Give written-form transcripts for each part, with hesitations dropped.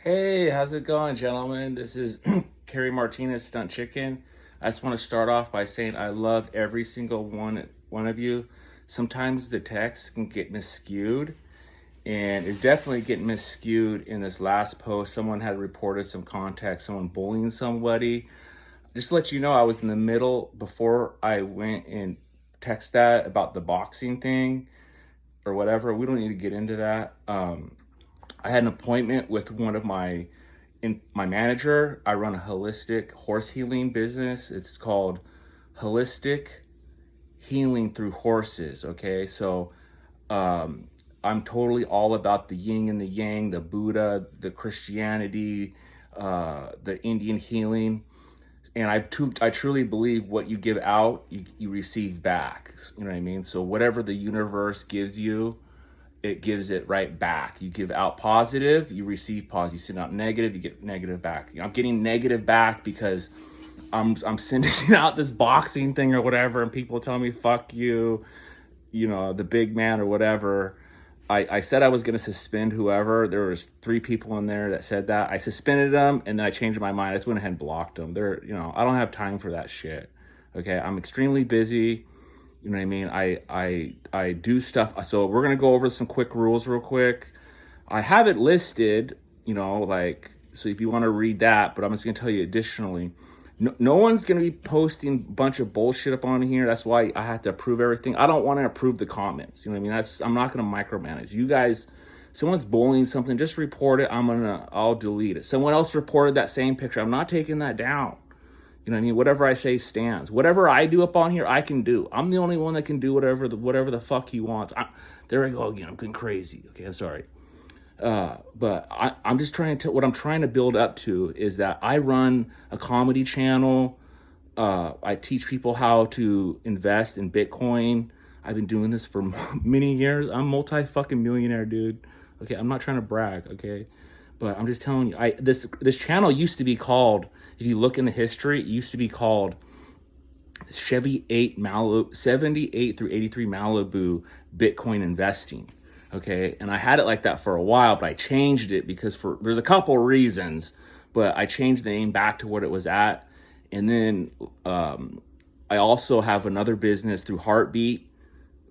Hey, how's it going, gentlemen? This is Kerry Martinez, Stunt Chicken. I just want to start off by saying I love every single one of you. Sometimes the text can get misskewed, and it's definitely getting misskewed in this last post. Someone had reported some contact, someone bullying somebody. Just to let you know, I was in the middle before I went and text that about the boxing thing or whatever. We don't need to get into that. I had an appointment with one of my manager. I run a holistic horse healing business. It's called Holistic Healing Through Horses. Okay, so I'm totally all about the yin and the yang, the Buddha, the Christianity, the Indian healing, and I truly believe what you give out, you receive back. You know what I mean? So whatever the universe gives you, it gives it right back. You give out positive, you receive positive. You send out negative, you get negative back. I'm getting negative back because I'm sending out this boxing thing or whatever, and people tell me fuck you, the big man or whatever. I said I was going to suspend whoever. There was 3 people in there that said that. I suspended them, and then I changed my mind. I just went ahead and blocked them. I don't have time for that shit. Okay, I'm extremely busy. You know what I mean? I do stuff. So we're going to go over some quick rules real quick. I have it listed, so if you want to read that, but I'm just going to tell you additionally, no one's going to be posting a bunch of bullshit up on here. That's why I have to approve everything. I don't want to approve the comments. You know what I mean? I'm not going to micromanage. You guys, someone's bullying something, just report it. I'll delete it. Someone else reported that same picture. I'm not taking that down. You know what I mean? Whatever I say stands. Whatever I do up on here, I can do. I'm the only one that can do whatever the fuck he wants. There I go again. I'm getting crazy. Okay, I'm sorry. But I'm just what I'm trying to build up to is that I run a comedy channel. I teach people how to invest in Bitcoin. I've been doing this for many years. I'm multi-fucking millionaire, dude. Okay, I'm not trying to brag, okay? But I'm just telling you, this channel used to be called, if you look in the history, it used to be called Chevy 78 through 83 Malibu Bitcoin Investing. Okay, and I had it like that for a while, but I changed it because there's a couple reasons, but I changed the name back to what it was at. And then I also have another business through Heartbeat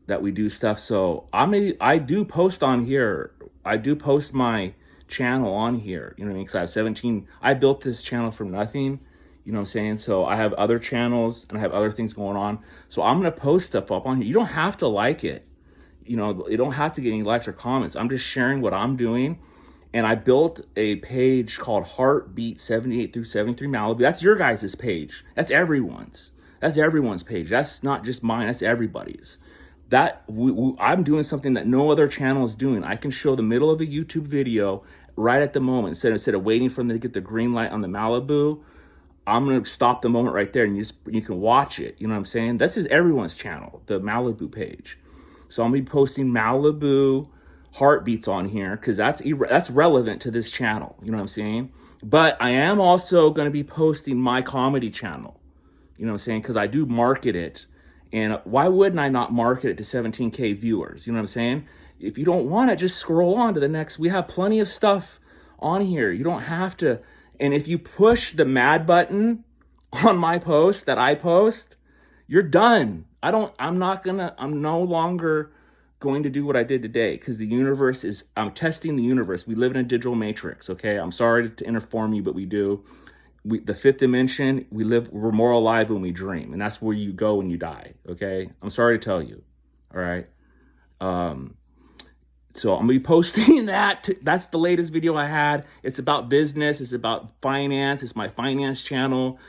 that we do stuff. So I do post on here. I do post my channel on here. You know what I mean? Because I have 17. I built this channel from nothing. You know what I'm saying? So I have other channels and I have other things going on. So I'm gonna post stuff up on here. You don't have to like it. You don't have to get any likes or comments. I'm just sharing what I'm doing. And I built a page called Heartbeat 78 through 73 Malibu. That's your guys' page. That's everyone's. That's everyone's page. That's not just mine. That's everybody's. I'm doing something that no other channel is doing. I can show the middle of a YouTube video right at the moment. Instead of waiting for them to get the green light on the Malibu, I'm going to stop the moment right there and you can watch it. You know what I'm saying? This is everyone's channel, the Malibu page. So I'm going to be posting Malibu heartbeats on here because that's relevant to this channel. You know what I'm saying? But I am also going to be posting my comedy channel. You know what I'm saying? Because I do market it. And why wouldn't I not market it to 17K viewers? You know what I'm saying? If you don't want it, just scroll on to the next. We have plenty of stuff on here. You don't have to. And if you push the mad button on my post that I post, you're done. I'm no longer going to do what I did today because I'm testing the universe. We live in a digital matrix, okay? I'm sorry to inform you, but we do. The 5th dimension, we're more alive when we dream, and that's where you go when you die, okay? I'm sorry to tell you, all right? So I'm gonna be posting that. That's the latest video I had. It's about business, it's about finance, it's my finance channel.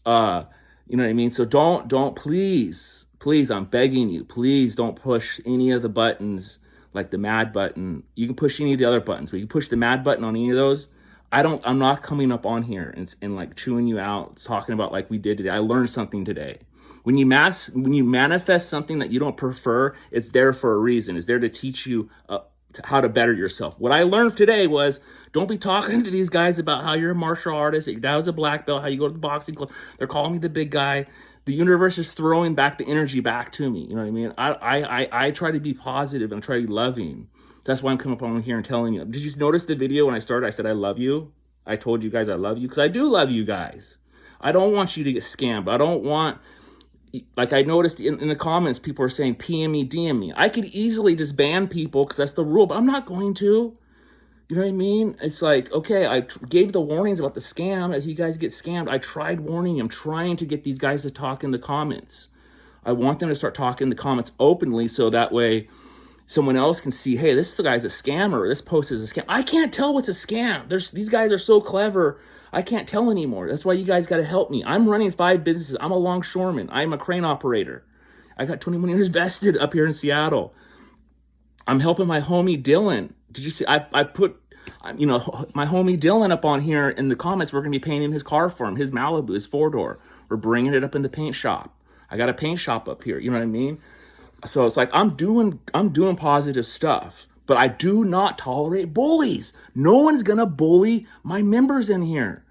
You know what I mean? So don't please, I'm begging you, please don't push any of the buttons like the mad button. You can push any of the other buttons, but you push the mad button on any of those, I'm not coming up on here and like chewing you out, talking about like we did today. I learned something today. When you manifest something that you don't prefer, it's there for a reason. It's there to teach you how to better yourself. What I learned today was don't be talking to these guys about how you're a martial artist, that your dad was a black belt, how you go to the boxing club. They're calling me the big guy. The universe is throwing back the energy back to me. You know what I mean? I try to be positive and try to be loving. So that's why I'm coming up on here and telling you. Did you notice the video when I started? I said, I love you. I told you guys I love you because I do love you guys. I don't want you to get scammed. I don't want, like I noticed in the comments, people are saying PM me, DM me. I could easily just ban people because that's the rule, but I'm not going to. You know what I mean? It's like, okay, I gave the warnings about the scam. If you guys get scammed, I tried warning them, trying to get these guys to talk in the comments. I want them to start talking in the comments openly so that way someone else can see, hey, this guy's a scammer. This post is a scam. I can't tell what's a scam. These guys are so clever. I can't tell anymore. That's why you guys got to help me. I'm running 5 businesses. I'm a longshoreman. I'm a crane operator. I got 21 years vested up here in Seattle. I'm helping my homie Dylan. Did you see? I put, you know, my homie Dylan up on here in the comments. We're going to be painting his car for him, his Malibu, his 4-door. We're bringing it up in the paint shop. I got a paint shop up here. You know what I mean? So it's like I'm doing positive stuff, but I do not tolerate bullies. No one's gonna bully my members in here.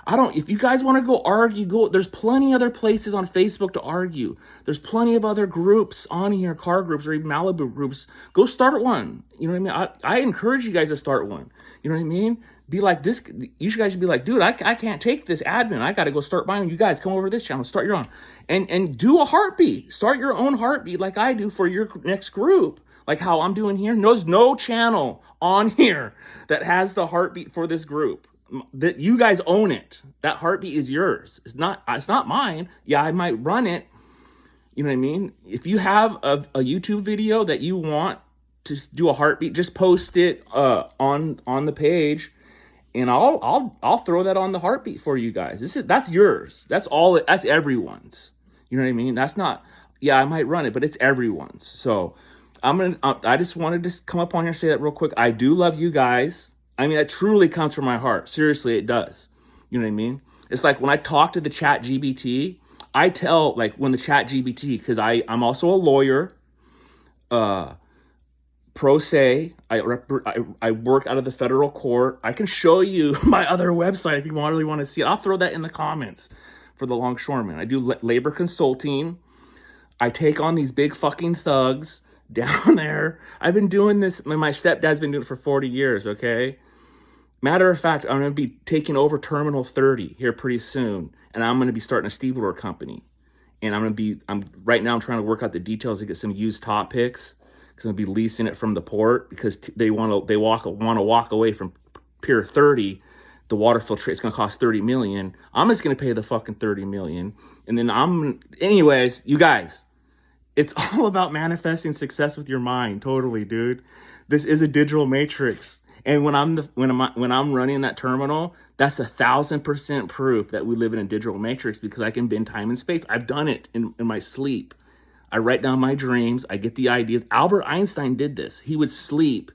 If you guys want to go argue, go. There's plenty other places on Facebook to argue. There's plenty of other groups on here, car groups or even Malibu groups. Go start one. You know what I mean? I encourage you guys to start one. You know what I mean? Be like this. You guys should be like, dude, I can't take this admin. I got to go start buying. You guys come over to this channel, start your own, and do a heartbeat. Start your own heartbeat like I do for your next group. Like how I'm doing here. There's no channel on here that has the heartbeat for this group. That you guys own it. That heartbeat is yours. It's not mine. Yeah, I might run it. You know what I mean? If you have a YouTube video that you want to do a heartbeat, just post it on the page, and I'll throw that on the heartbeat for you guys. That's yours. That's everyone's. You know what I mean? That's not. Yeah, I might run it, but it's everyone's. So I just wanted to come up on here and say that real quick. I do love you guys. I mean, that truly comes from my heart. Seriously, it does. You know what I mean? It's like when I talk to the chat GBT, I tell, like when the chat GBT, because I'm also a lawyer, pro se, I work out of the federal court. I can show you my other website if you really want to see it. I'll throw that in the comments for the longshoreman. I do labor consulting. I take on these big fucking thugs down there. I've been doing this. My stepdad's been doing it for 40 years, okay? Matter of fact, I'm going to be taking over Terminal 30 here pretty soon, and I'm going to be starting a stevedore company. And right now I'm trying to work out the details to get some used top picks, because I'm going to be leasing it from the port, because they want to walk away from Pier 30. The water filtration is going to cost $30 million. I'm just going to pay the fucking $30 million. And then anyways, you guys, it's all about manifesting success with your mind. Totally, dude. This is a digital matrix. And when I'm running that terminal, that's 1,000% proof that we live in a digital matrix, because I can bend time and space. I've done it in my sleep. I write down my dreams. I get the ideas. Albert Einstein did this. He would sleep,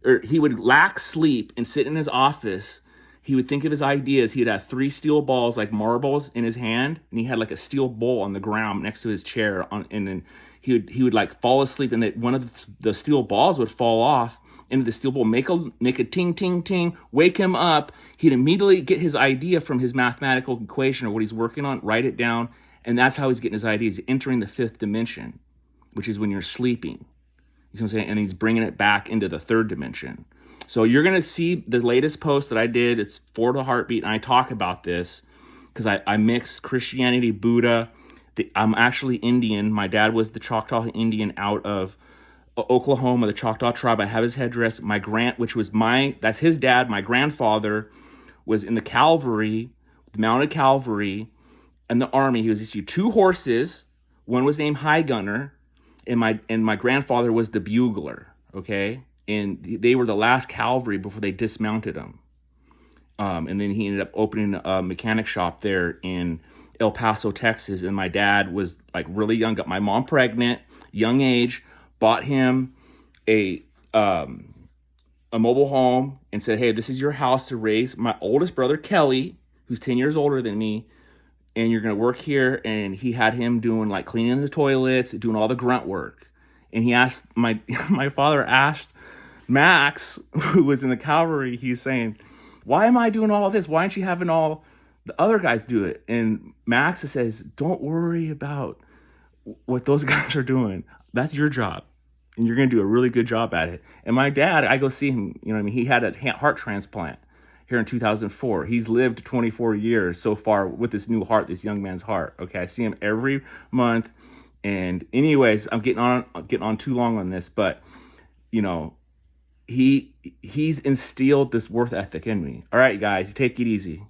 or he would lack sleep and sit in his office. He would think of his ideas. He'd have 3 steel balls like marbles in his hand, and he had like a steel bowl on the ground next to his chair. And then he would like fall asleep, and one of the steel balls would fall off into the steel bowl, make a ting ting ting, wake him up. He'd immediately get his idea from his mathematical equation or what he's working on, write it down, and that's how he's getting his ideas. He's entering the 5th dimension, which is when you're sleeping. You see what I'm saying? And he's bringing it back into the 3rd dimension. So you're going to see the latest post that I did. It's for the heartbeat, and I talk about this because I mix Christianity, Buddha. I'm actually Indian. My dad was the Choctaw Indian out of Oklahoma, the Choctaw tribe. I have his headdress. That's his dad. My grandfather was in the cavalry, the mounted cavalry, and the army. He was issued 2 horses. One was named High Gunner, and my grandfather was the bugler. Okay. And they were the last cavalry before they dismounted them. And then he ended up opening a mechanic shop there in El Paso, Texas. And my dad was like really young, got my mom pregnant, young age, bought him a mobile home and said, hey, this is your house to raise my oldest brother, Kelly, who's 10 years older than me. And you're going to work here. And he had him doing like cleaning the toilets, doing all the grunt work. And he asked, my father asked Max, who was in the cavalry, he's saying, why am I doing all of this? Why aren't you having all the other guys do it? And Max says, don't worry about what those guys are doing. That's your job. and you're going to do a really good job at it. And my dad, I go see him, you know what I mean? He had a heart transplant here in 2004. He's lived 24 years so far with this new heart, this young man's heart. Okay. I see him every month. And anyways, I'm getting on too long on this, but you know, he's instilled this worth ethic in me. All right, guys, take it easy.